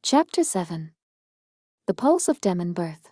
Chapter 7. The Pulse of Demonbirth.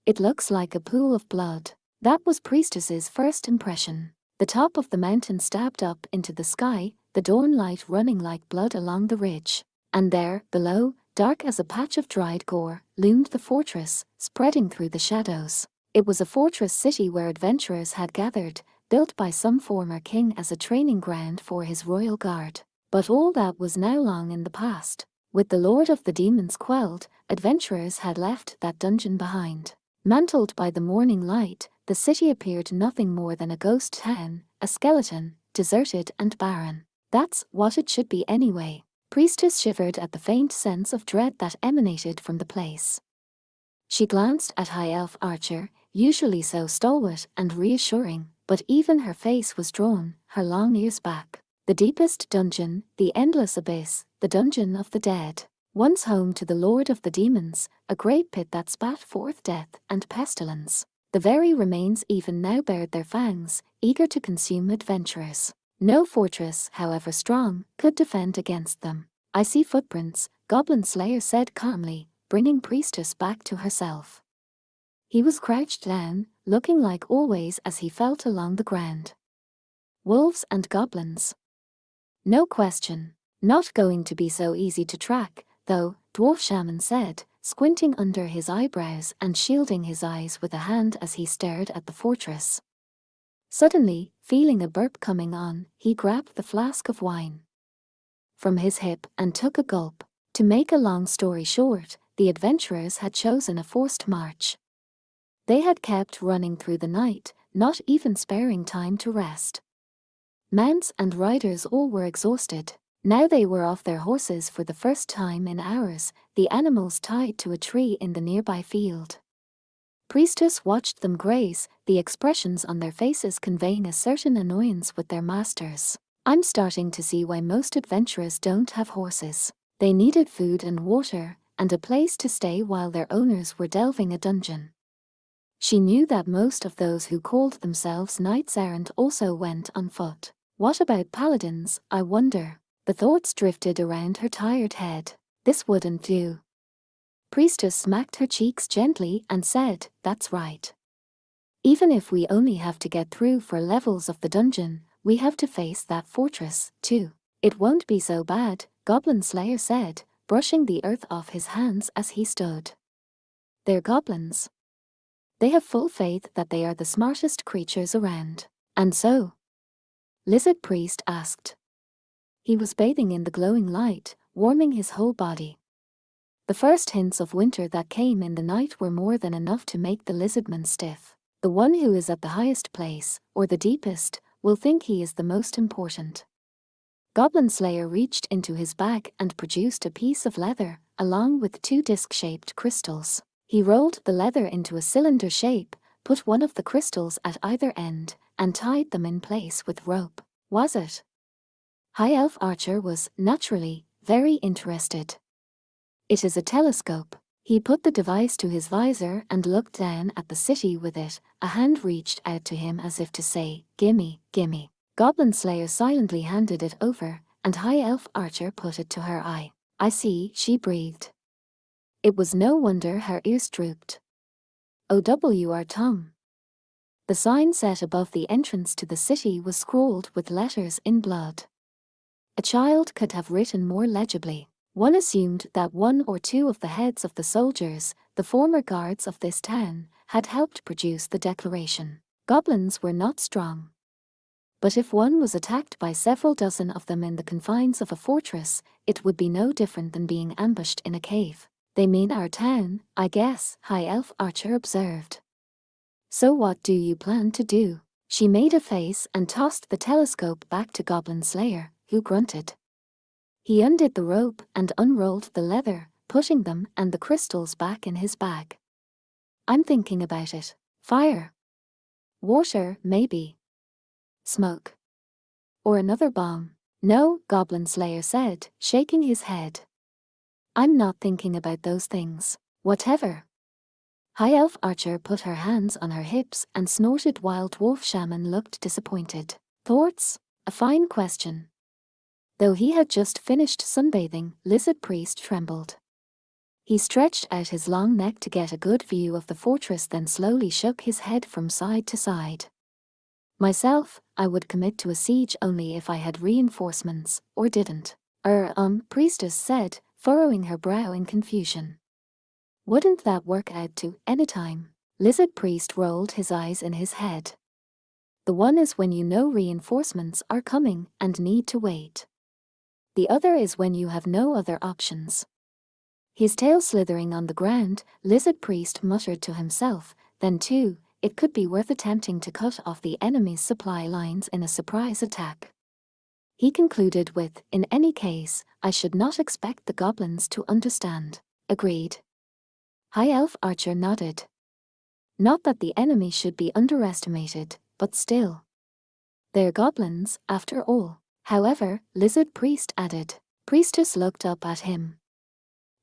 It looks like a pool of blood. That was Priestess's first impression. The top of the mountain stabbed up into the sky, the dawn light running like blood along the ridge. And there, below, dark as a patch of dried gore, loomed the fortress, spreading through the shadows. It was a fortress city where adventurers had gathered, built by some former king as a training ground for his royal guard. But all that was now long in the past. With the Lord of the Demons quelled, adventurers had left that dungeon behind. Mantled by the morning light, the city appeared nothing more than a ghost town, a skeleton, deserted and barren. That's what it should be anyway. Priestess shivered at the faint sense of dread that emanated from the place. She glanced at High Elf Archer, usually so stalwart and reassuring, but even her face was drawn, her long ears back. The deepest dungeon, the endless abyss, the dungeon of the dead. Once home to the Lord of the Demons, a great pit that spat forth death and pestilence. The very remains even now bared their fangs, eager to consume adventurers. No fortress, however strong, could defend against them. I see footprints, Goblin Slayer said calmly, bringing Priestess back to herself. He was crouched down, looking like always as he felt along the ground. Wolves and goblins. No question. Not going to be so easy to track, though, Dwarf Shaman said, squinting under his eyebrows and shielding his eyes with a hand as he stared at the fortress. Suddenly, feeling a burp coming on, he grabbed the flask of wine from his hip and took a gulp. To make a long story short, the adventurers had chosen a forced march. They had kept running through the night, not even sparing time to rest. Mounts and riders all were exhausted. Now they were off their horses for the first time in hours, the animals tied to a tree in the nearby field. Priestess watched them graze, the expressions on their faces conveying a certain annoyance with their masters. I'm starting to see why most adventurers don't have horses. They needed food and water, and a place to stay while their owners were delving a dungeon. She knew that most of those who called themselves knights errant also went on foot. What about paladins, I wonder? The thoughts drifted around her tired head. This wouldn't do. Priestess smacked her cheeks gently and said, "That's right. Even if we only have to get through 4 levels of the dungeon, we have to face that fortress, too." "It won't be so bad," Goblin Slayer said, brushing the earth off his hands as he stood. "They're goblins. They have full faith that they are the smartest creatures around." "And so?" Lizard Priest asked. He was bathing in the glowing light, warming his whole body. The first hints of winter that came in the night were more than enough to make the lizardman stiff. The one who is at the highest place, or the deepest, will think he is the most important. Goblin Slayer reached into his bag and produced a piece of leather, along with 2 disc-shaped crystals. He rolled the leather into a cylinder shape, put one of the crystals at either end, and tied them in place with rope. Was it? High Elf Archer was, naturally, very interested. "It is a telescope." He put the device to his visor and looked down at the city with it. A hand reached out to him as if to say, "Gimme, gimme." Goblin Slayer silently handed it over, and High Elf Archer put it to her eye. "I see," she breathed. It was no wonder her ears drooped. "OWR Tom." The sign set above the entrance to the city was scrawled with letters in blood. A child could have written more legibly. One assumed that 1 or 2 of the heads of the soldiers, the former guards of this town, had helped produce the declaration. Goblins were not strong. But if one was attacked by several dozen of them in the confines of a fortress, it would be no different than being ambushed in a cave. "They mean our town, I guess," High Elf Archer observed. "So what do you plan to do?" She made a face and tossed the telescope back to Goblin Slayer, who grunted. He undid the rope and unrolled the leather, putting them and the crystals back in his bag. "I'm thinking about it. Fire. Water, maybe. Smoke. Or another bomb." "No," Goblin Slayer said, shaking his head. "I'm not thinking about those things. Whatever." High Elf Archer put her hands on her hips and snorted while Dwarf Shaman looked disappointed. "Thoughts? A fine question." Though he had just finished sunbathing, Lizard Priest trembled. He stretched out his long neck to get a good view of the fortress, then slowly shook his head from side to side. Myself, I would commit to a siege only if I had reinforcements, or didn't. Priestess said, furrowing her brow in confusion. Wouldn't that work out to any time? Lizard Priest rolled his eyes in his head. The one is when you know reinforcements are coming and need to wait. The other is when you have no other options. His tail slithering on the ground, Lizard Priest muttered to himself, then too, it could be worth attempting to cut off the enemy's supply lines in a surprise attack. He concluded with, in any case, I should not expect the goblins to understand. Agreed. High Elf Archer nodded. Not that the enemy should be underestimated, but still. They're goblins, after all. However, Lizard Priest added. Priestess looked up at him.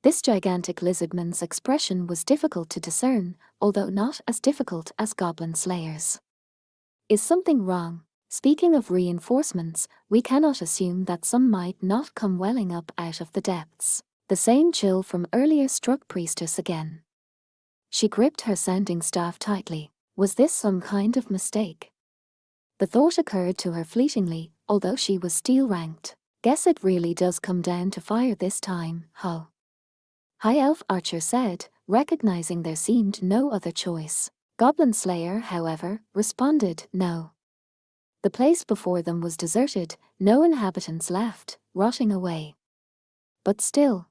This gigantic lizardman's expression was difficult to discern, although not as difficult as goblin slayers. Is something wrong? Speaking of reinforcements, we cannot assume that some might not come welling up out of the depths. The same chill from earlier struck Priestess again. She gripped her sounding staff tightly. Was this some kind of mistake? The thought occurred to her fleetingly, although she was steel-ranked. Guess it really does come down to fire this time, huh? High Elf Archer said, recognizing there seemed no other choice. Goblin Slayer, however, responded, no. The place before them was deserted, no inhabitants left, rotting away. But still.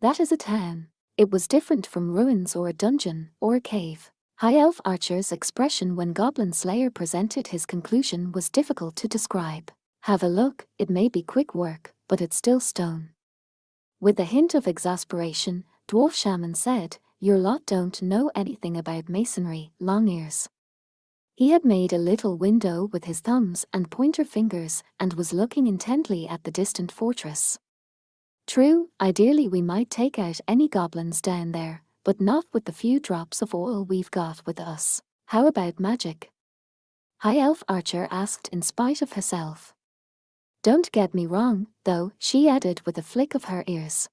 That is a town. It was different from ruins or a dungeon, or a cave. High Elf Archer's expression when Goblin Slayer presented his conclusion was difficult to describe. Have a look, it may be quick work, but it's still stone. With a hint of exasperation, Dwarf Shaman said, your lot don't know anything about masonry, long ears. He had made a little window with his thumbs and pointer fingers and was looking intently at the distant fortress. True, ideally we might take out any goblins down there, but not with the few drops of oil we've got with us. How about magic? High Elf Archer asked in spite of herself. Don't get me wrong, though, she added with a flick of her ears.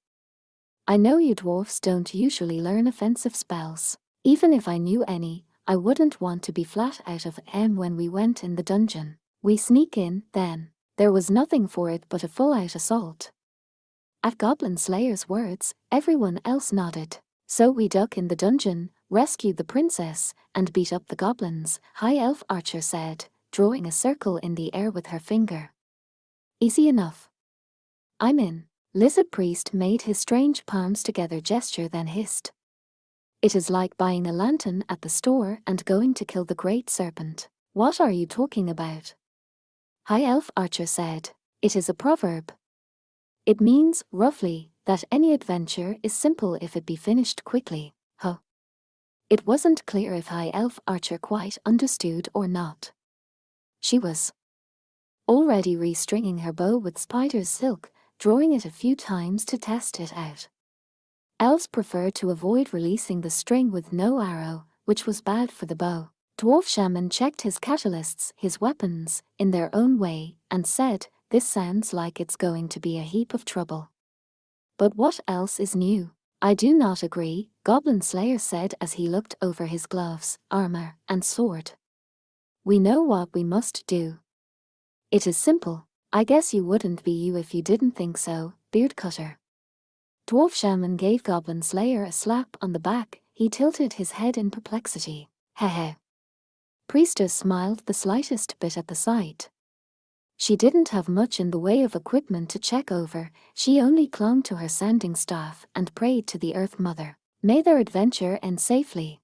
I know you dwarfs don't usually learn offensive spells. Even if I knew any, I wouldn't want to be flat out of M when we went in the dungeon. We sneak in, then. There was nothing for it but a full-out assault. At Goblin Slayer's words, everyone else nodded. So we duck in the dungeon, rescue the princess, and beat up the goblins, High Elf Archer said, drawing a circle in the air with her finger. Easy enough. I'm in. Lizard Priest made his strange palms together gesture then hissed. It is like buying a lantern at the store and going to kill the great serpent. What are you talking about? High Elf Archer said. It is a proverb. It means, roughly, that any adventure is simple if it be finished quickly, huh? It wasn't clear if High Elf Archer quite understood or not. She was already restringing her bow with spider's silk, drawing it a few times to test it out. Elves prefer to avoid releasing the string with no arrow, which was bad for the bow. Dwarf Shaman checked his catalysts, his weapons, in their own way, and said, this sounds like it's going to be a heap of trouble. But what else is new? I do not agree, Goblin Slayer said as he looked over his gloves, armor, and sword. We know what we must do. It is simple. I guess you wouldn't be you if you didn't think so, Beard Cutter. Dwarf Shaman gave Goblin Slayer a slap on the back. He tilted his head in perplexity. Heh. Priestess smiled the slightest bit at the sight. She didn't have much in the way of equipment to check over, she only clung to her sounding staff and prayed to the Earth Mother. May their adventure end safely.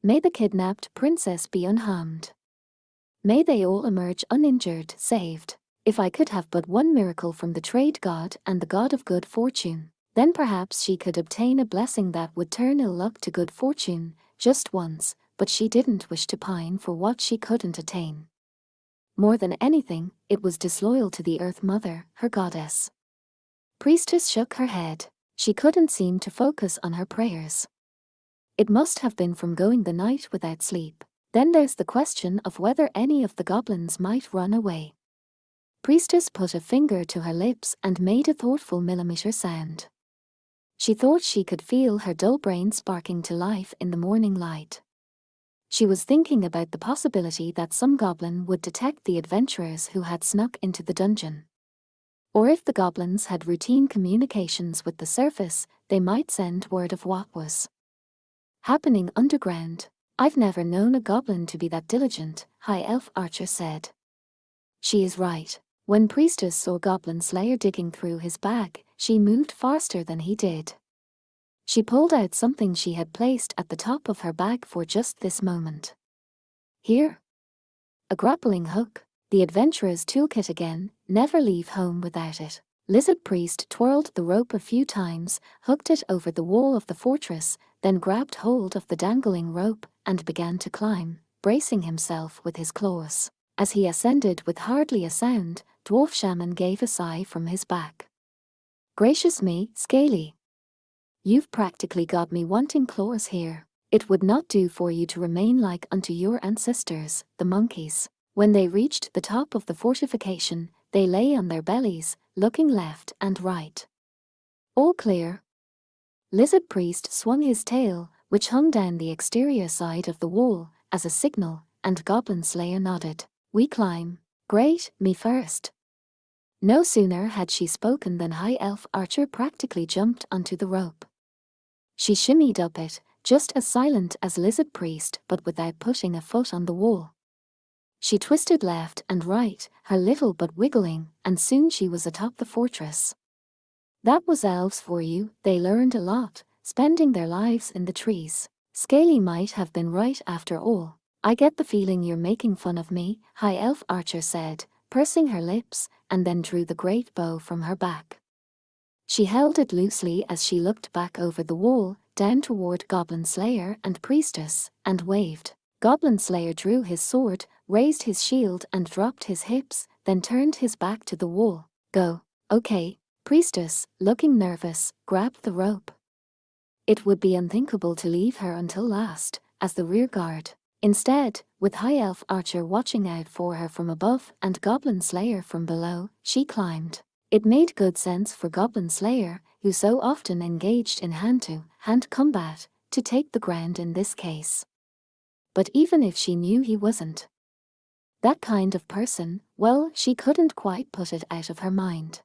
May the kidnapped princess be unharmed. May they all emerge uninjured, saved. If I could have but one miracle from the trade god and the god of good fortune, then perhaps she could obtain a blessing that would turn ill luck to good fortune, just once, but she didn't wish to pine for what she couldn't attain. More than anything, it was disloyal to the Earth Mother, her goddess. Priestess shook her head. She couldn't seem to focus on her prayers. It must have been from going the night without sleep. Then there's the question of whether any of the goblins might run away. Priestess put a finger to her lips and made a thoughtful millimeter sound. She thought she could feel her dull brain sparking to life in the morning light. She was thinking about the possibility that some goblin would detect the adventurers who had snuck into the dungeon. Or if the goblins had routine communications with the surface, they might send word of what was happening underground. "I've never known a goblin to be that diligent," High Elf Archer said. She is right. When Priestess saw Goblin Slayer digging through his bag, she moved faster than he did. She pulled out something she had placed at the top of her bag for just this moment. "Here." A grappling hook. The adventurer's toolkit again. Never leave home without it. Lizard Priest twirled the rope a few times, hooked it over the wall of the fortress, then grabbed hold of the dangling rope and began to climb, bracing himself with his claws. As he ascended with hardly a sound, Dwarf Shaman gave a sigh from his back. "Gracious me, Scaly. You've practically got me wanting claws here. It would not do for you to remain like unto your ancestors, the monkeys." When they reached the top of the fortification, they lay on their bellies, looking left and right. "All clear." Lizard Priest swung his tail, which hung down the exterior side of the wall, as a signal, and Goblin Slayer nodded. "We climb." "Great, me first." No sooner had she spoken than High Elf Archer practically jumped onto the rope. She shimmied up it, just as silent as Lizard Priest but without putting a foot on the wall. She twisted left and right, her little butt wiggling, and soon she was atop the fortress. That was elves for you. They learned a lot, spending their lives in the trees. Scaly might have been right after all. "I get the feeling you're making fun of me," High Elf Archer said, pursing her lips, and then drew the great bow from her back. She held it loosely as she looked back over the wall, down toward Goblin Slayer and Priestess, and waved. Goblin Slayer drew his sword, raised his shield and dropped his hips, then turned his back to the wall. "Go." "Okay." Priestess, looking nervous, grabbed the rope. It would be unthinkable to leave her until last, as the rear guard. Instead, with High Elf Archer watching out for her from above and Goblin Slayer from below, she climbed. It made good sense for Goblin Slayer, who so often engaged in hand-to-hand combat, to take the ground in this case. But even if she knew he wasn't that kind of person, well, she couldn't quite put it out of her mind.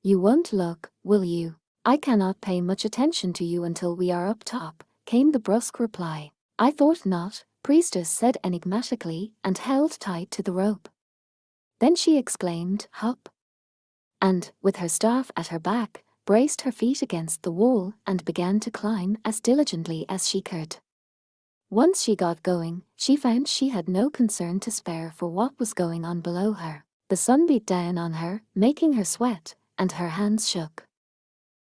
"You won't look, will you?" "I cannot pay much attention to you until we are up top," came the brusque reply. "I thought not," Priestess said enigmatically and held tight to the rope. Then she exclaimed, "Hop!" and, with her staff at her back, braced her feet against the wall and began to climb as diligently as she could. Once she got going, she found she had no concern to spare for what was going on below her. The sun beat down on her, making her sweat, and her hands shook.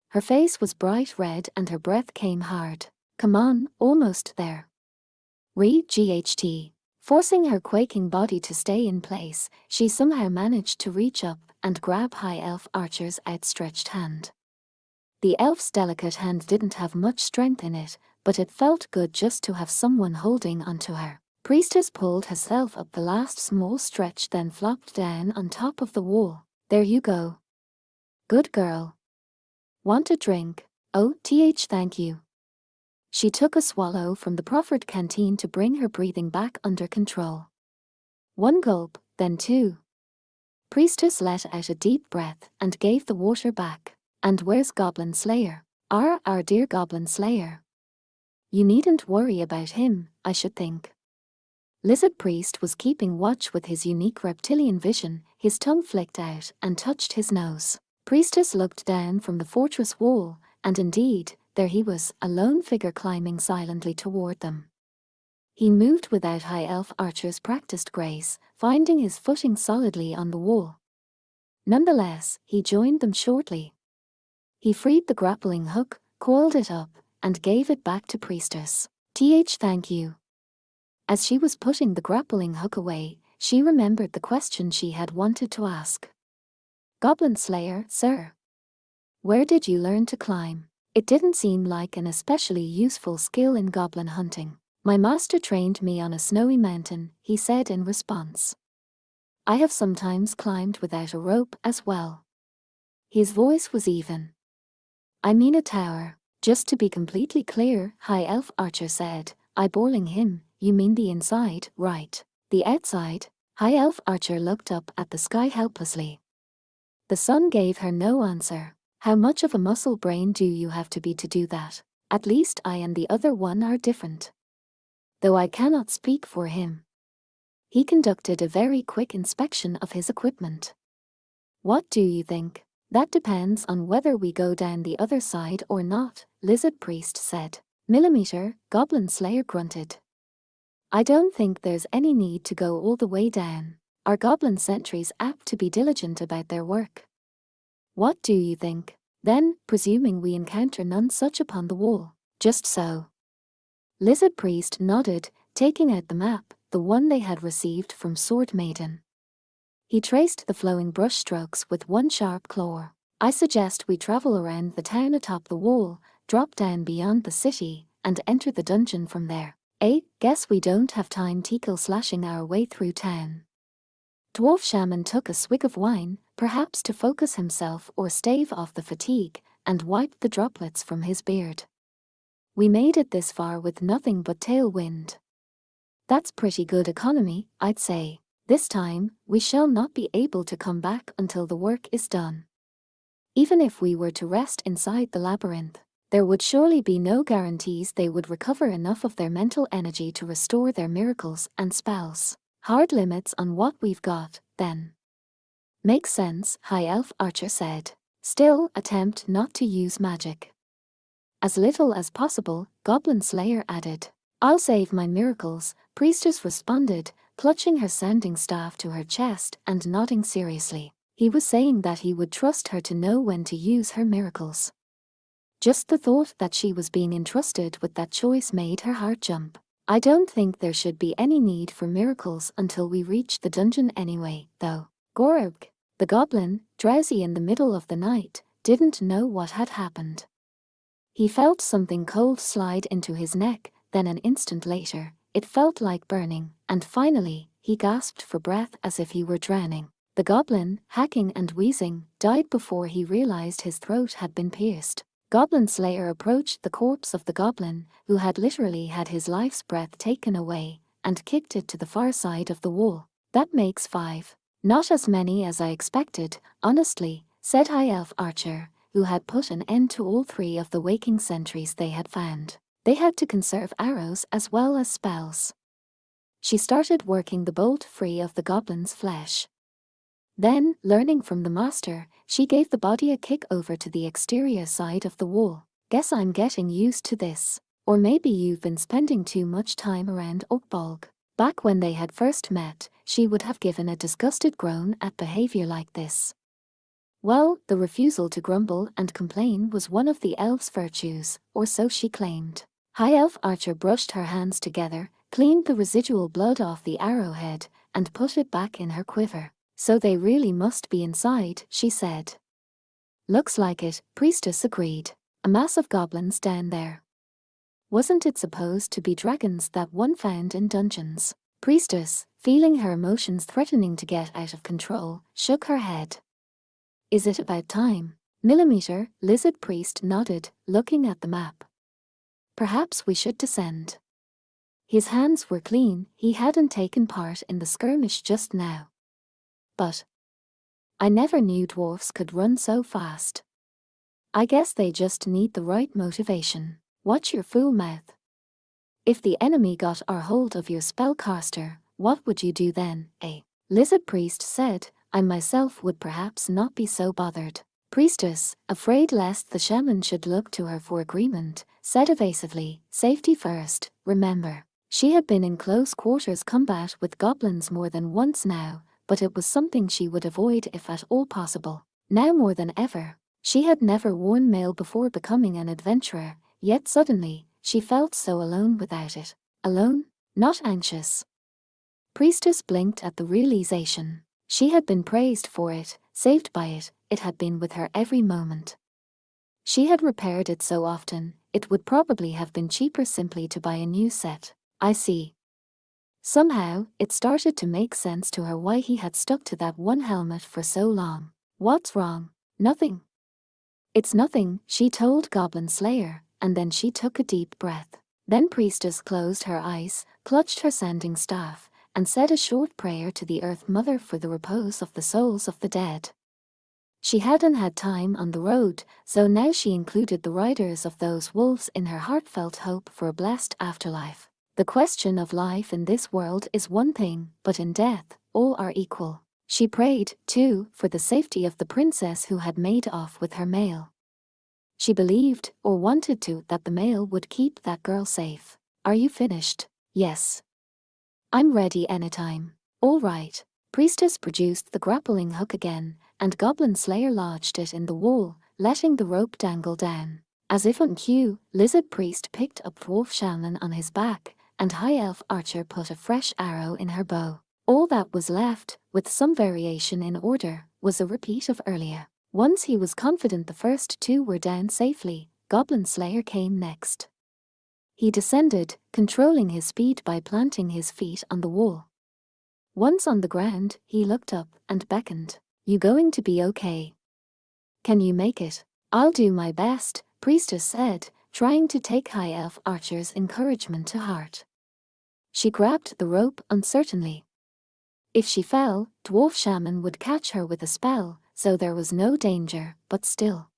Her face was bright red and her breath came hard. "Come on, almost there." Re-GHT. Forcing her quaking body to stay in place, she somehow managed to reach up and grab High Elf Archer's outstretched hand. The elf's delicate hand didn't have much strength in it, but it felt good just to have someone holding onto her. Priestess pulled herself up the last small stretch, then flopped down on top of the wall. "There you go. Good girl. Want a drink?" "Oh, thank you." She took a swallow from the proffered canteen to bring her breathing back under control. One gulp, then two. Priestess let out a deep breath and gave the water back. "And where's Goblin Slayer?" Our dear Goblin Slayer. You needn't worry about him, I should think." Lizard Priest was keeping watch with his unique reptilian vision, his tongue flicked out and touched his nose. Priestess looked down from the fortress wall, and indeed, there he was, a lone figure climbing silently toward them. He moved without High Elf Archer's practiced grace, finding his footing solidly on the wall. Nonetheless, he joined them shortly. He freed the grappling hook, coiled it up, and gave it back to Priestess. Thank you." As she was putting the grappling hook away, she remembered the question she had wanted to ask. "Goblin Slayer, sir. Where did you learn to climb?" It didn't seem like an especially useful skill in goblin hunting. "My master trained me on a snowy mountain," he said in response. "I have sometimes climbed without a rope as well." His voice was even. I mean a tower. Just to be completely clear, High Elf Archer said, eyeballing him, you mean the inside, right? The outside? High Elf Archer looked up at the sky helplessly. The sun gave her no answer. How much of a muscle brain do you have to be to do that? At least I and the other one are different. Though I cannot speak for him. He conducted a very quick inspection of his equipment. What do you think? That depends on whether we go down the other side or not, Lizard Priest said. Millimeter, Goblin Slayer grunted. I don't think there's any need to go all the way down. Are Goblin sentries apt to be diligent about their work? What do you think? Then, presuming we encounter none such upon the wall. Just so. Lizard Priest nodded, taking out the map, the one they had received from Sword Maiden. He traced the flowing brushstrokes with one sharp claw. I suggest we travel around the town atop the wall, drop down beyond the city, and enter the dungeon from there. Guess we don't have time to go slashing our way through town. Dwarf Shaman took a swig of wine, perhaps to focus himself or stave off the fatigue, and wiped the droplets from his beard. We made it this far with nothing but tailwind. That's pretty good economy, I'd say. This time, we shall not be able to come back until the work is done. Even if we were to rest inside the labyrinth, there would surely be no guarantees they would recover enough of their mental energy to restore their miracles and spells. Hard limits on what we've got, then. Makes sense, High Elf Archer said. Still, attempt not to use magic. As little as possible, Goblin Slayer added. I'll save my miracles, Priestess responded, clutching her sounding staff to her chest and nodding seriously. He was saying that he would trust her to know when to use her miracles. Just the thought that she was being entrusted with that choice made her heart jump. I don't think there should be any need for miracles until we reach the dungeon anyway, though. Gorg, the goblin, drowsy in the middle of the night, didn't know what had happened. He felt something cold slide into his neck, then an instant later, it felt like burning, and finally, he gasped for breath as if he were drowning. The goblin, hacking and wheezing, died before he realized his throat had been pierced. Goblin Slayer approached the corpse of the goblin, who had literally had his life's breath taken away, and kicked it to the far side of the wall. That makes 5. Not as many as I expected, honestly, said High Elf Archer, who had put an end to all 3 of the waking sentries they had found. They had to conserve arrows as well as spells. She started working the bolt free of the goblin's flesh. Then, learning from the master, she gave the body a kick over to the exterior side of the wall. Guess I'm getting used to this. Or maybe you've been spending too much time around Oakbolg. Back when they had first met, she would have given a disgusted groan at behavior like this. Well, the refusal to grumble and complain was one of the elf's virtues, or so she claimed. High Elf Archer brushed her hands together, cleaned the residual blood off the arrowhead, and put it back in her quiver. So they really must be inside, she said. Looks like it, Priestess agreed. A mass of goblins down there. Wasn't it supposed to be dragons that one found in dungeons? Priestess, feeling her emotions threatening to get out of control, shook her head. Is it about time? Millimeter, Lizard Priest nodded, looking at the map. Perhaps we should descend. His hands were clean, he hadn't taken part in the skirmish just now. But I never knew dwarfs could run so fast. I guess they just need the right motivation. Watch your fool mouth. If the enemy got our hold of your spellcaster, what would you do then, eh? Lizard Priest said, I myself would perhaps not be so bothered. Priestess, afraid lest the shaman should look to her for agreement, said evasively, safety first, remember. She had been in close quarters combat with goblins more than once now, but it was something she would avoid if at all possible. Now more than ever. She had never worn mail before becoming an adventurer, yet suddenly, she felt so alone without it. Alone? Not anxious. Priestess blinked at the realization. She had been praised for it, saved by it, it had been with her every moment. She had repaired it so often, it would probably have been cheaper simply to buy a new set. I see. Somehow, it started to make sense to her why he had stuck to that one helmet for so long. What's wrong? Nothing. It's nothing, she told Goblin Slayer, and then she took a deep breath. Then Priestess closed her eyes, clutched her sending staff, and said a short prayer to the Earth Mother for the repose of the souls of the dead. She hadn't had time on the road, so now she included the riders of those wolves in her heartfelt hope for a blessed afterlife. The question of life in this world is one thing, but in death, all are equal. She prayed, too, for the safety of the princess who had made off with her mail. She believed, or wanted to, that the mail would keep that girl safe. Are you finished? Yes. I'm ready anytime. All right. Priestess produced the grappling hook again, and Goblin Slayer lodged it in the wall, letting the rope dangle down. As if on cue, Lizard Priest picked up Dwarf Shaman on his back, and High Elf Archer put a fresh arrow in her bow. All that was left, with some variation in order, was a repeat of earlier. Once he was confident the first two were down safely, Goblin Slayer came next. He descended, controlling his speed by planting his feet on the wall. Once on the ground, he looked up and beckoned. You going to be okay? Can you make it? I'll do my best, Priestess said, trying to take High Elf Archer's encouragement to heart. She grabbed the rope uncertainly. If she fell, Dwarf Shaman would catch her with a spell, so there was no danger, but still.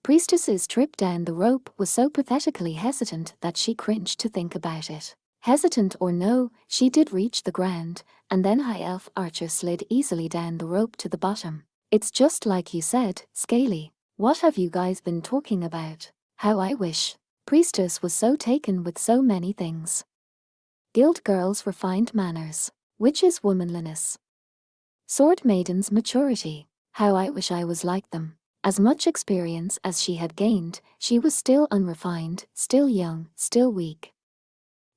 Priestess's trip down the rope was so pathetically hesitant that she cringed to think about it. Hesitant or no, she did reach the ground, and then High Elf Archer slid easily down the rope to the bottom. It's just like you said, Scaly. What have you guys been talking about? How I wish. Priestess was so taken with so many things. Guild girls' refined manners. Witches' womanliness. Sword maidens' maturity. How I wish I was like them. As much experience as she had gained, she was still unrefined, still young, still weak.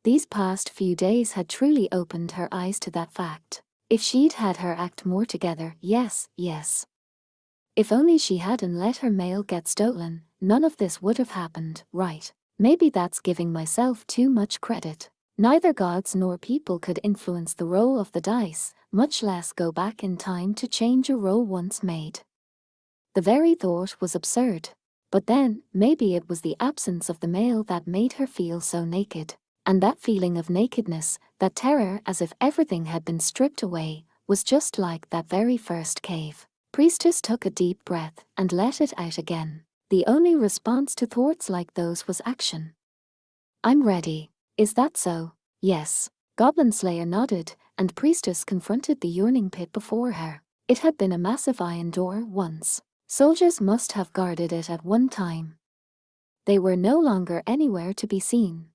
These past few days had truly opened her eyes to that fact. If she'd had her act more together, yes. If only she hadn't let her mail get stolen, none of this would have happened, right? Maybe that's giving myself too much credit. Neither gods nor people could influence the roll of the dice, much less go back in time to change a roll once made. The very thought was absurd. But then, maybe it was the absence of the mail that made her feel so naked. And that feeling of nakedness, that terror as if everything had been stripped away, was just like that very first cave. Priestess took a deep breath and let it out again. The only response to thoughts like those was action. I'm ready. Is that so? Yes. Goblin Slayer nodded, and Priestess confronted the yawning pit before her. It had been a massive iron door once. Soldiers must have guarded it at one time. They were no longer anywhere to be seen.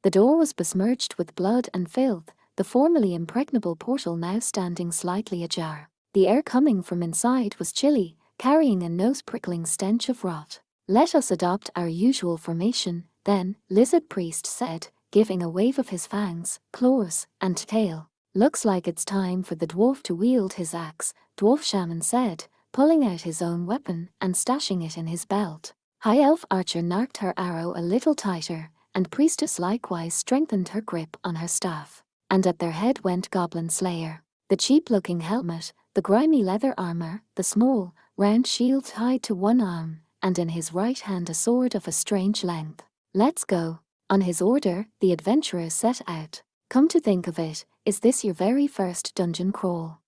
The door was besmirched with blood and filth, the formerly impregnable portal now standing slightly ajar. The air coming from inside was chilly, carrying a nose-prickling stench of rot. Let us adopt our usual formation, then, Lizard Priest said, giving a wave of his fangs, claws, and tail. Looks like it's time for the dwarf to wield his axe, Dwarf Shaman said, pulling out his own weapon and stashing it in his belt. High Elf Archer narked her arrow a little tighter, and Priestess likewise strengthened her grip on her staff. And at their head went Goblin Slayer. The cheap-looking helmet, the grimy leather armor, the small, round shield tied to one arm, and in his right hand a sword of a strange length. Let's go. On his order, the adventurers set out. Come to think of it, is this your very first dungeon crawl?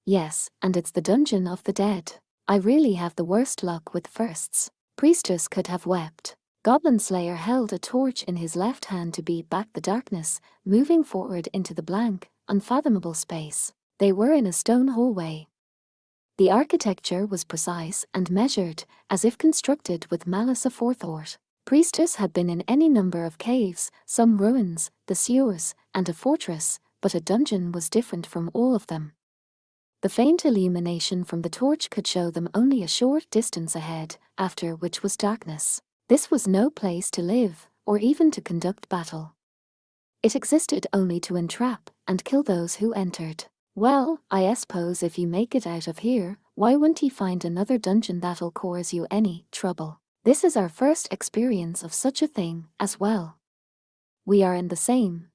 Yes, and it's the dungeon of the dead. I really have the worst luck with firsts. Priestess could have wept. Goblin Slayer held a torch in his left hand to beat back the darkness, moving forward into the blank, unfathomable space. They were in a stone hallway. The architecture was precise and measured, as if constructed with malice aforethought. Priestess had been in any number of caves, some ruins, the sewers, and a fortress, but a dungeon was different from all of them. The faint illumination from the torch could show them only a short distance ahead, after which was darkness. This was no place to live, or even to conduct battle. It existed only to entrap and kill those who entered. Well, I suppose if you make it out of here, why wouldn't you find another dungeon that'll cause you any trouble? This is our first experience of such a thing, as well. We are in the same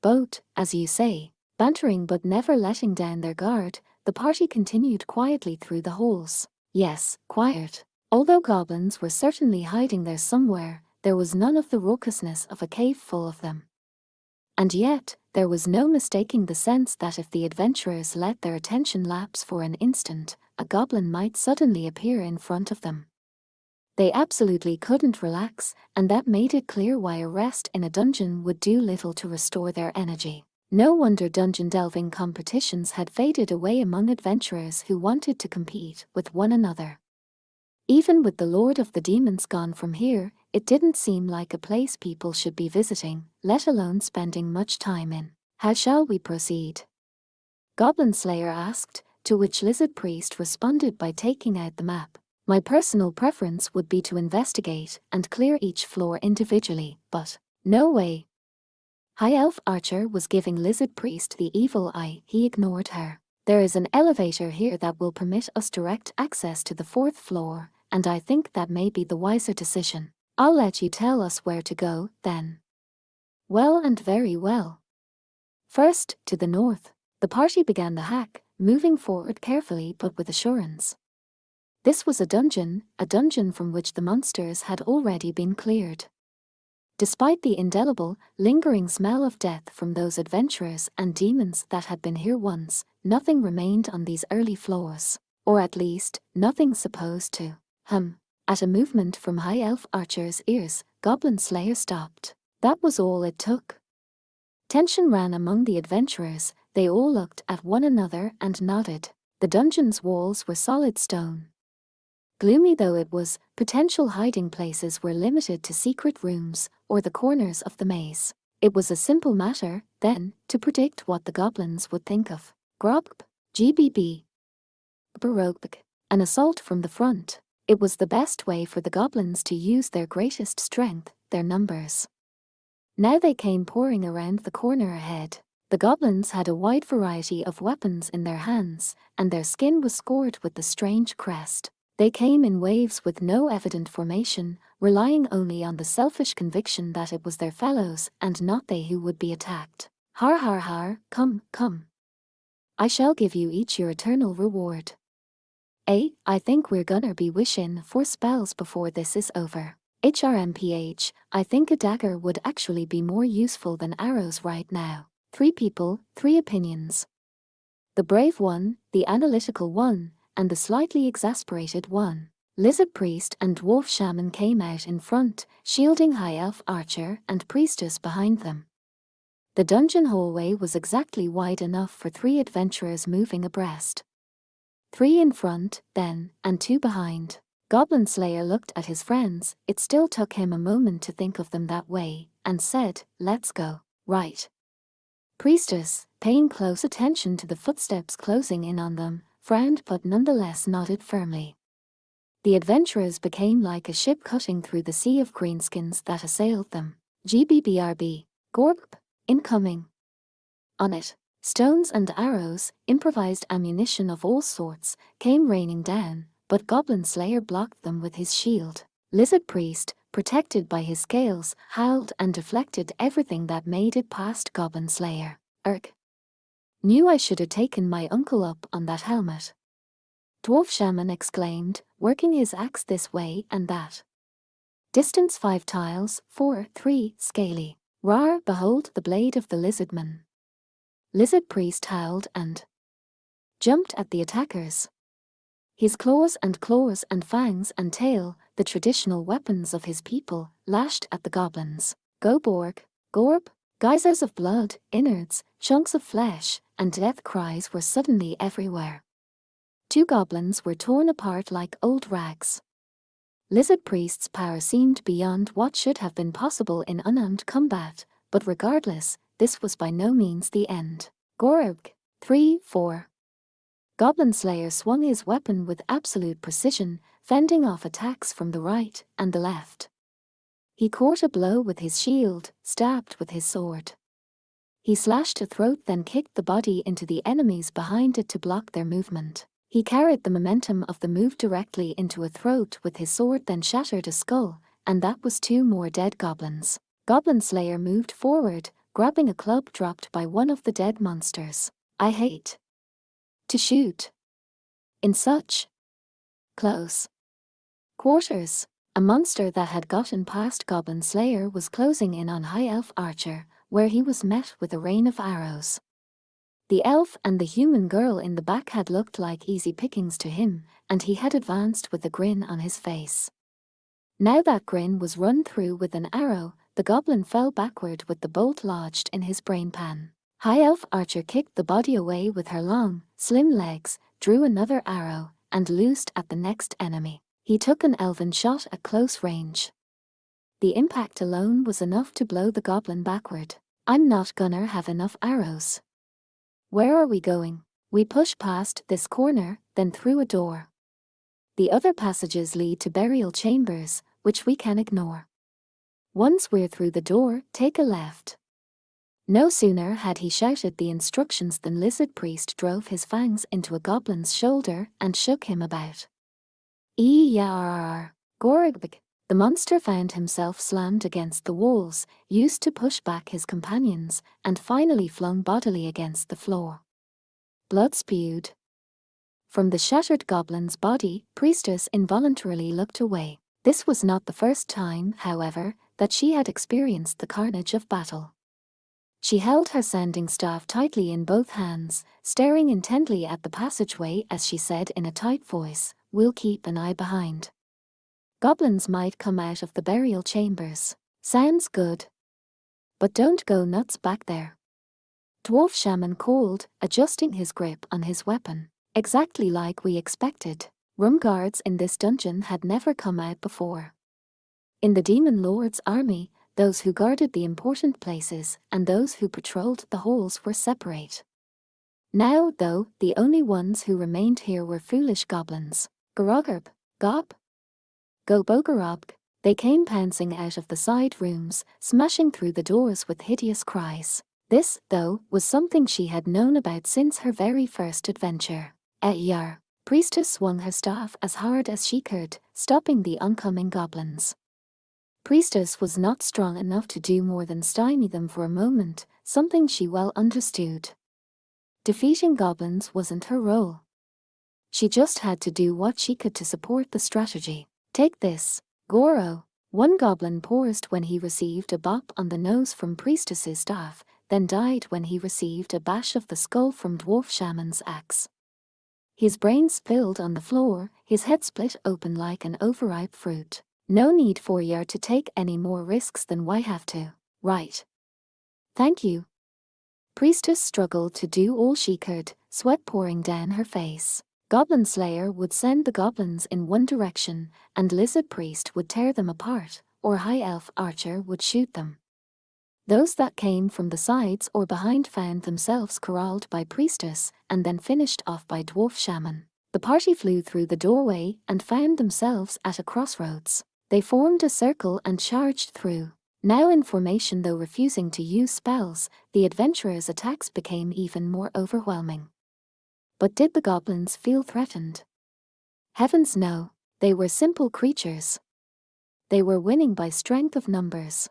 boat, as you say. Bantering but never letting down their guard, the party continued quietly through the halls. Yes, quiet. Although goblins were certainly hiding there somewhere, there was none of the raucousness of a cave full of them. And yet, there was no mistaking the sense that if the adventurers let their attention lapse for an instant, a goblin might suddenly appear in front of them. They absolutely couldn't relax, and that made it clear why a rest in a dungeon would do little to restore their energy. No wonder dungeon delving competitions had faded away among adventurers who wanted to compete with one another. Even with the Lord of the Demons gone from here, it didn't seem like a place people should be visiting, let alone spending much time in. How shall we proceed? Goblin Slayer asked, to which Lizard Priest responded by taking out the map. My personal preference would be to investigate and clear each floor individually, but no way. High Elf Archer was giving Lizard Priest the evil eye. He ignored her. There is an elevator here that will permit us direct access to the 4th floor, and I think that may be the wiser decision. I'll let you tell us where to go, then. Well and very well. First, to the north. The party began the hack, moving forward carefully but with assurance. This was a dungeon from which the monsters had already been cleared. Despite the indelible, lingering smell of death from those adventurers and demons that had been here once, nothing remained on these early floors. Or at least, nothing supposed to. At a movement from High Elf Archer's ears, Goblin Slayer stopped. That was all it took. Tension ran among the adventurers. They all looked at one another and nodded. The dungeon's walls were solid stone. Gloomy though it was, potential hiding places were limited to secret rooms or the corners of the maze. It was a simple matter, then, to predict what the goblins would think of. Grop, GBB. Baroque. An assault from the front. It was the best way for the goblins to use their greatest strength, their numbers. Now they came pouring around the corner ahead. The goblins had a wide variety of weapons in their hands, and their skin was scored with the strange crest. They came in waves with no evident formation, relying only on the selfish conviction that it was their fellows and not they who would be attacked. Har har har, come, come. I shall give you each your eternal reward. I think we're gonna be wishing for spells before this is over. HRMPH, I think a dagger would actually be more useful than arrows right now. 3 people, 3 opinions. The brave one, the analytical one, and the slightly exasperated one. Lizard Priest and Dwarf Shaman came out in front, shielding High Elf Archer and Priestess behind them. The dungeon hallway was exactly wide enough for 3 adventurers moving abreast. 3 in front, then, and 2 behind. Goblin Slayer looked at his friends. It still took him a moment to think of them that way, and said, let's go. Right. Priestess, paying close attention to the footsteps closing in on them, frowned but nonetheless nodded firmly. The adventurers became like a ship cutting through the sea of greenskins that assailed them. GBBRB. Gorp. Incoming. On it, stones and arrows, improvised ammunition of all sorts, came raining down, but Goblin Slayer blocked them with his shield. Lizard Priest, protected by his scales, howled and deflected everything that made it past Goblin Slayer. Knew I should have taken my uncle up on that helmet. Dwarf Shaman exclaimed, working his axe this way and that. Distance 5 tiles, 4, 3, scaly. Rar, behold the blade of the lizardman. Lizard Priest howled and jumped at the attackers. His claws and fangs and tail, the traditional weapons of his people, lashed at the goblins. Goborg, Gorb, geysers of blood, innards, chunks of flesh, and death cries were suddenly everywhere. 2 goblins were torn apart like old rags. Lizard Priest's power seemed beyond what should have been possible in unarmed combat, but regardless, this was by no means the end. Gorb, 3, 4. Goblin Slayer swung his weapon with absolute precision, fending off attacks from the right and the left. He caught a blow with his shield, stabbed with his sword. He slashed a throat, then kicked the body into the enemies behind it to block their movement. He carried the momentum of the move directly into a throat with his sword, then shattered a skull, and that was 2 more dead goblins. Goblin Slayer moved forward, grabbing a club dropped by one of the dead monsters. I hate to shoot in such Close quarters. A monster that had gotten past Goblin Slayer was closing in on High Elf Archer, where he was met with a rain of arrows. The elf and the human girl in the back had looked like easy pickings to him, and he had advanced with a grin on his face. Now that grin was run through with an arrow, the goblin fell backward with the bolt lodged in his brainpan. High Elf Archer kicked the body away with her long, slim legs, drew another arrow, and loosed at the next enemy. He took an elven shot at close range. The impact alone was enough to blow the goblin backward. I'm not gonna have enough arrows. Where are we going? We push past this corner, then through a door. The other passages lead to burial chambers, which we can ignore. Once we're through the door, take a left. No sooner had he shouted the instructions than Lizard Priest drove his fangs into a goblin's shoulder and shook him about. Gorbig. The monster found himself slammed against the walls, used to push back his companions, and finally flung bodily against the floor. Blood spewed from the shattered goblin's body. Priestess involuntarily looked away. This was not the first time, however, that she had experienced the carnage of battle. She held her sanding staff tightly in both hands, staring intently at the passageway as she said in a tight voice, "We'll keep an eye behind. Goblins might come out of the burial chambers. Sounds good. But don't go nuts back there." Dwarf Shaman called, adjusting his grip on his weapon. Exactly like we expected. Room guards in this dungeon had never come out before. In the Demon Lord's army, those who guarded the important places and those who patrolled the halls were separate. Now, though, the only ones who remained here were foolish goblins. Garogurb, Gob, Go Bogorob. They came pouncing out of the side rooms, smashing through the doors with hideous cries. This, though, was something she had known about since her very first adventure. Yar. Priestess swung her staff as hard as she could, stopping the oncoming goblins. Priestess was not strong enough to do more than stymie them for a moment, something she well understood. Defeating goblins wasn't her role. She just had to do what she could to support the strategy. Take this, Goro. One goblin paused when he received a bop on the nose from Priestess's staff, then died when he received a bash of the skull from Dwarf Shaman's axe. His brains spilled on the floor, his head split open like an overripe fruit. No need for you to take any more risks than we have to, right? Thank you. Priestess struggled to do all she could, sweat pouring down her face. Goblin Slayer would send the goblins in one direction, and Lizard Priest would tear them apart, or High Elf Archer would shoot them. Those that came from the sides or behind found themselves corralled by Priestess and then finished off by Dwarf Shaman. The party flew through the doorway and found themselves at a crossroads. They formed a circle and charged through. Now in formation, though refusing to use spells, the adventurers' attacks became even more overwhelming. But did the goblins feel threatened? Heavens no, they were simple creatures. They were winning by strength of numbers.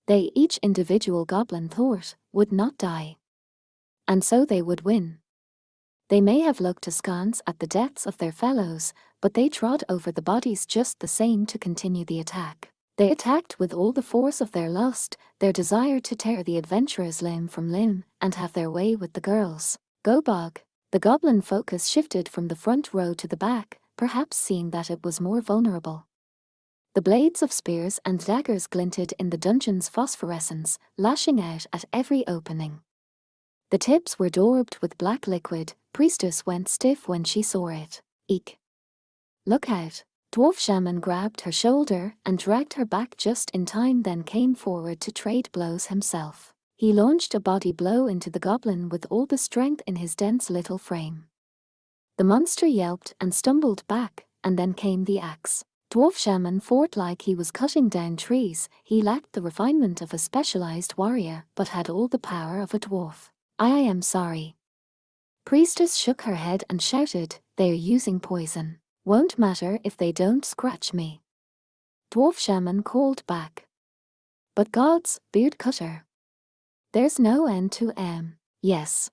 They, each individual goblin thought, would not die. And so they would win. They may have looked askance at the deaths of their fellows, but they trod over the bodies just the same to continue the attack. They attacked with all the force of their lust, their desire to tear the adventurers limb from limb and have their way with the girls. Gobog. The goblin focus shifted from the front row to the back, perhaps seeing that it was more vulnerable. The blades of spears and daggers glinted in the dungeon's phosphorescence, lashing out at every opening. The tips were daubed with black liquid. Priestess went stiff when she saw it. Eek. Look out. Dwarf Shaman grabbed her shoulder and dragged her back just in time, then came forward to trade blows himself. He launched a body blow into the goblin with all the strength in his dense little frame. The monster yelped and stumbled back, and then came the axe. Dwarf Shaman fought like he was cutting down trees. He lacked the refinement of a specialized warrior, but had all the power of a dwarf. I am sorry. Priestess shook her head and shouted, "They're using poison. Won't matter if they don't scratch me." Dwarf Shaman called back. But gods, beard cutter. There's no end to yes.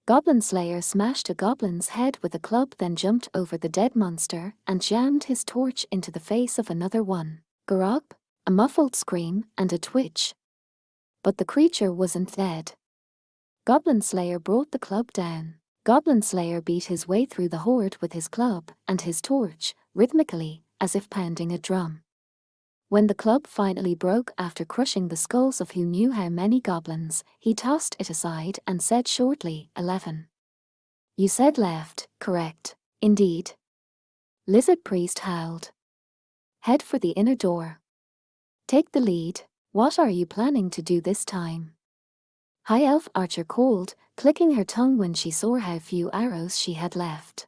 Goblin Slayer smashed a goblin's head with a club, then jumped over the dead monster and jammed his torch into the face of another one. Garop, a muffled scream and a twitch. But the creature wasn't dead. Goblin Slayer brought the club down. Goblin Slayer beat his way through the horde with his club and his torch, rhythmically, as if pounding a drum. When the club finally broke after crushing the skulls of who knew how many goblins, he tossed it aside and said shortly, 11. You said left, correct. Indeed. Lizard Priest howled. Head for the inner door. Take the lead. What are you planning to do this time? High Elf Archer called, clicking her tongue when she saw how few arrows she had left.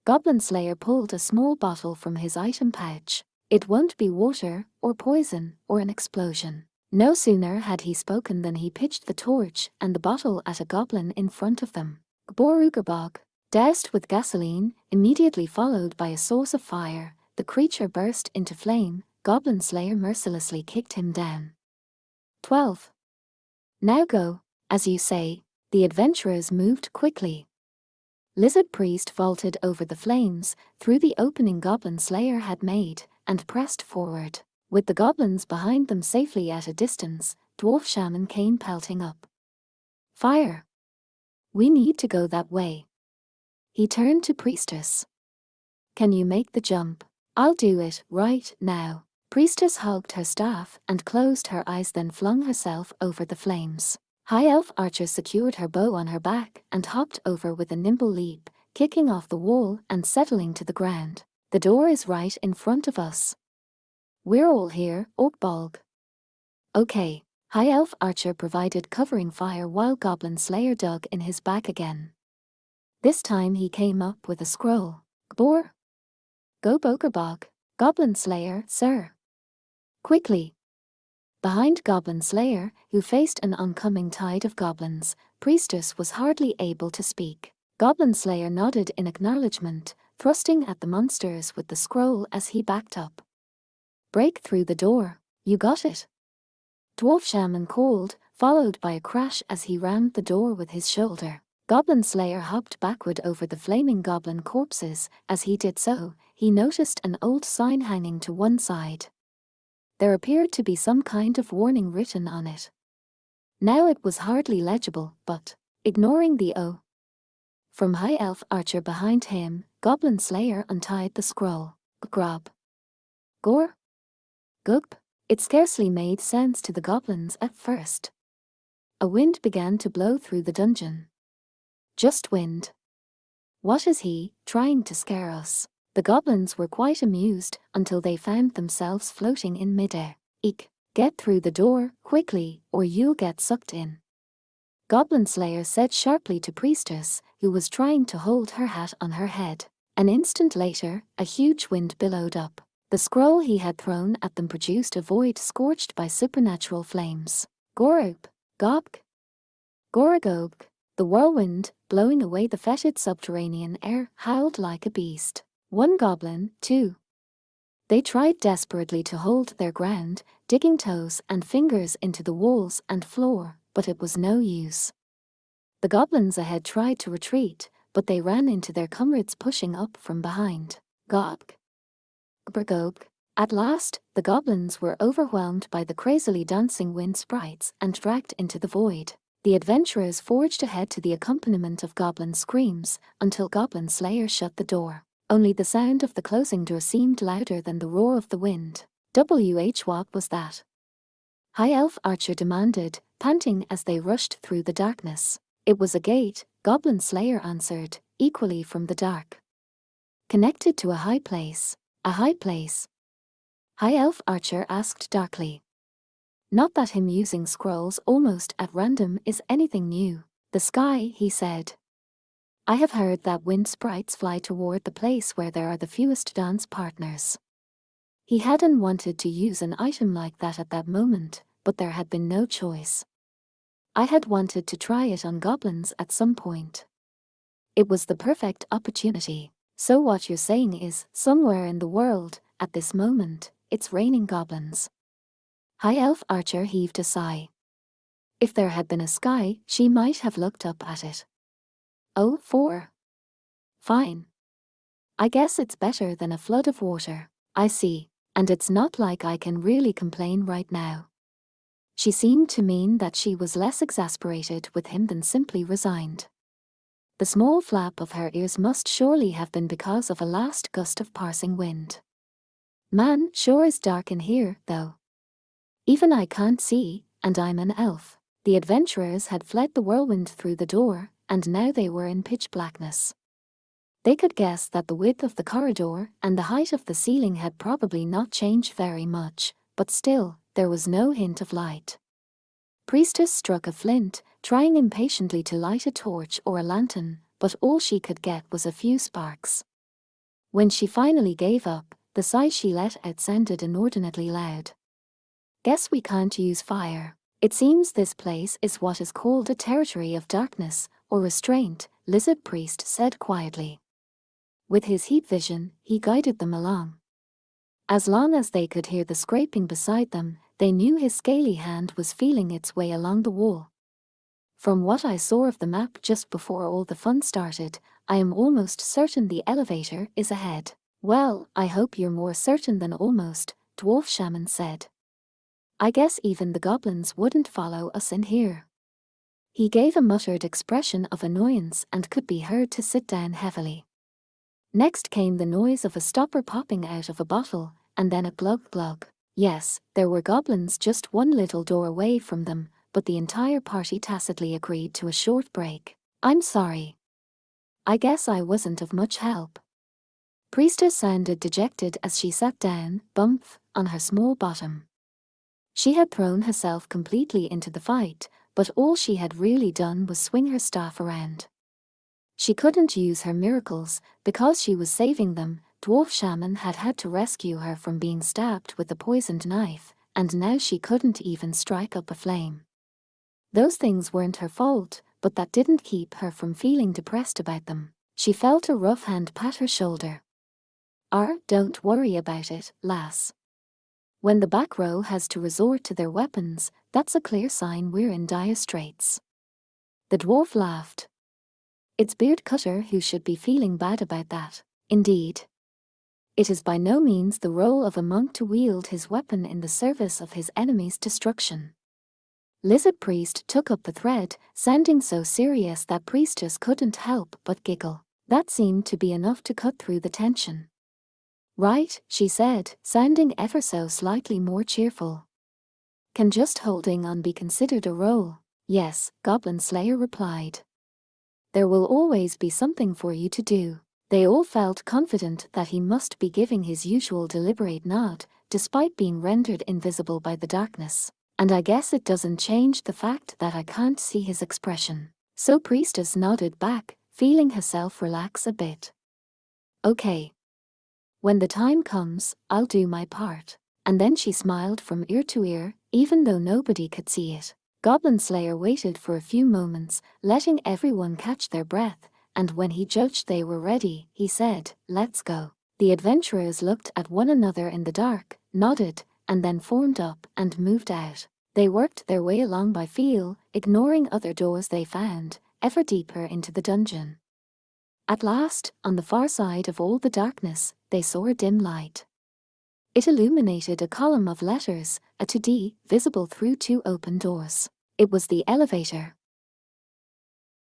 Goblin Slayer pulled a small bottle from his item pouch. It won't be water, or poison, or an explosion. No sooner had he spoken than he pitched the torch and the bottle at a goblin in front of them. Gborugabog, doused with gasoline, immediately followed by a source of fire, the creature burst into flame. Goblin Slayer mercilessly kicked him down. 12. Now go, as you say. The adventurers moved quickly. Lizard Priest vaulted over the flames, through the opening Goblin Slayer had made, and pressed forward. With the goblins behind them safely at a distance, Dwarf Shaman came pelting up. Fire! We need to go that way. He turned to Priestess. Can you make the jump? I'll do it right now. Priestess hugged her staff and closed her eyes, then flung herself over the flames. High Elf Archer secured her bow on her back and hopped over with a nimble leap, kicking off the wall and settling to the ground. The door is right in front of us. We're all here, Orkbolg. Okay. High Elf Archer provided covering fire while Goblin Slayer dug in his back again. This time he came up with a scroll. Gbor. Go Bokerbog. Goblin Slayer, sir. Quickly. Behind Goblin Slayer, who faced an oncoming tide of goblins, Priestess was hardly able to speak. Goblin Slayer nodded in acknowledgement, thrusting at the monsters with the scroll as he backed up. Break through the door. You got it. Dwarf Shaman called, followed by a crash as he rammed the door with his shoulder. Goblin Slayer hopped backward over the flaming goblin corpses. As he did so, he noticed an old sign hanging to one side. There appeared to be some kind of warning written on it. Now it was hardly legible, but, ignoring the O from High Elf Archer behind him, Goblin Slayer untied the scroll. Grob. Gor. Gugp. It scarcely made sense to the goblins at first. A wind began to blow through the dungeon. Just wind. What is he trying to scare us? The goblins were quite amused until they found themselves floating in midair. Eek! Get through the door, quickly, or you'll get sucked in. Goblin Slayer said sharply to Priestess, who was trying to hold her hat on her head. An instant later, a huge wind billowed up. The scroll he had thrown at them produced a void scorched by supernatural flames. Gorop! Gobk! Goragog! The whirlwind, blowing away the fetid subterranean air, howled like a beast. One goblin, two. They tried desperately to hold their ground, digging toes and fingers into the walls and floor, but it was no use. The goblins ahead tried to retreat, but they ran into their comrades pushing up from behind. Gobk. Gbrgobk. At last, the goblins were overwhelmed by the crazily dancing wind sprites and dragged into the void. The adventurers forged ahead to the accompaniment of goblin screams, until Goblin Slayer shut the door. Only the sound of the closing door seemed louder than the roar of the wind. What was that? High Elf Archer demanded, panting as they rushed through the darkness. It was a gate, Goblin Slayer answered, equally from the dark. Connected to a high place. A high place? High Elf Archer asked darkly. Not that him using scrolls almost at random is anything new. The sky, he said. I have heard that wind sprites fly toward the place where there are the fewest dance partners. He hadn't wanted to use an item like that at that moment, but there had been no choice. I had wanted to try it on goblins at some point. It was the perfect opportunity. So what you're saying is, somewhere in the world, at this moment, it's raining goblins. High Elf Archer heaved a sigh. If there had been a sky, she might have looked up at it. Oh, 4. Fine. I guess it's better than a flood of water. I see. And it's not like I can really complain right now. She seemed to mean that she was less exasperated with him than simply resigned. The small flap of her ears must surely have been because of a last gust of passing wind. Man, sure is dark in here, though. Even I can't see, and I'm an elf. The adventurers had fled the whirlwind through the door, and now they were in pitch blackness. They could guess that the width of the corridor and the height of the ceiling had probably not changed very much, but still, there was no hint of light. Priestess struck a flint, trying impatiently to light a torch or a lantern, but all she could get was a few sparks. When she finally gave up, the sigh she let out sounded inordinately loud. Guess we can't use fire. It seems this place is what is called a territory of darkness, or restraint, Lizard Priest said quietly. With his heat vision, he guided them along. As long as they could hear the scraping beside them, they knew his scaly hand was feeling its way along the wall. From what I saw of the map just before all the fun started, I am almost certain the elevator is ahead. Well, I hope you're more certain than almost, Dwarf Shaman said. I guess even the goblins wouldn't follow us in here. He gave a muttered expression of annoyance and could be heard to sit down heavily. Next came the noise of a stopper popping out of a bottle, and then a glug glug. Yes, there were goblins just one little door away from them, but the entire party tacitly agreed to a short break. I'm sorry. I guess I wasn't of much help. Priestess sounded dejected as she sat down, bump, on her small bottom. She had thrown herself completely into the fight, but all she had really done was swing her staff around. She couldn't use her miracles, because she was saving them. Dwarf Shaman had had to rescue her from being stabbed with a poisoned knife, and now she couldn't even strike up a flame. Those things weren't her fault, but that didn't keep her from feeling depressed about them. She felt a rough hand pat her shoulder. Don't worry about it, lass. When the back row has to resort to their weapons, that's a clear sign we're in dire straits. The dwarf laughed. It's Beardcutter who should be feeling bad about that. Indeed. It is by no means the role of a monk to wield his weapon in the service of his enemy's destruction. Lizard Priest took up the thread, sounding so serious that Priestess couldn't help but giggle. That seemed to be enough to cut through the tension. Right, she said, sounding ever so slightly more cheerful. Can just holding on be considered a role? Yes, Goblin Slayer replied. There will always be something for you to do. They all felt confident that he must be giving his usual deliberate nod, despite being rendered invisible by the darkness. And I guess it doesn't change the fact that I can't see his expression. So Priestess nodded back, feeling herself relax a bit. Okay. When the time comes, I'll do my part. And then she smiled from ear to ear, even though nobody could see it. Goblin Slayer waited for a few moments, letting everyone catch their breath, and when he judged they were ready, he said, "Let's go." The adventurers looked at one another in the dark, nodded, and then formed up and moved out. They worked their way along by feel, ignoring other doors they found, ever deeper into the dungeon. At last, on the far side of all the darkness, they saw a dim light. It illuminated a column of letters, a 2D, visible through two open doors. It was the elevator.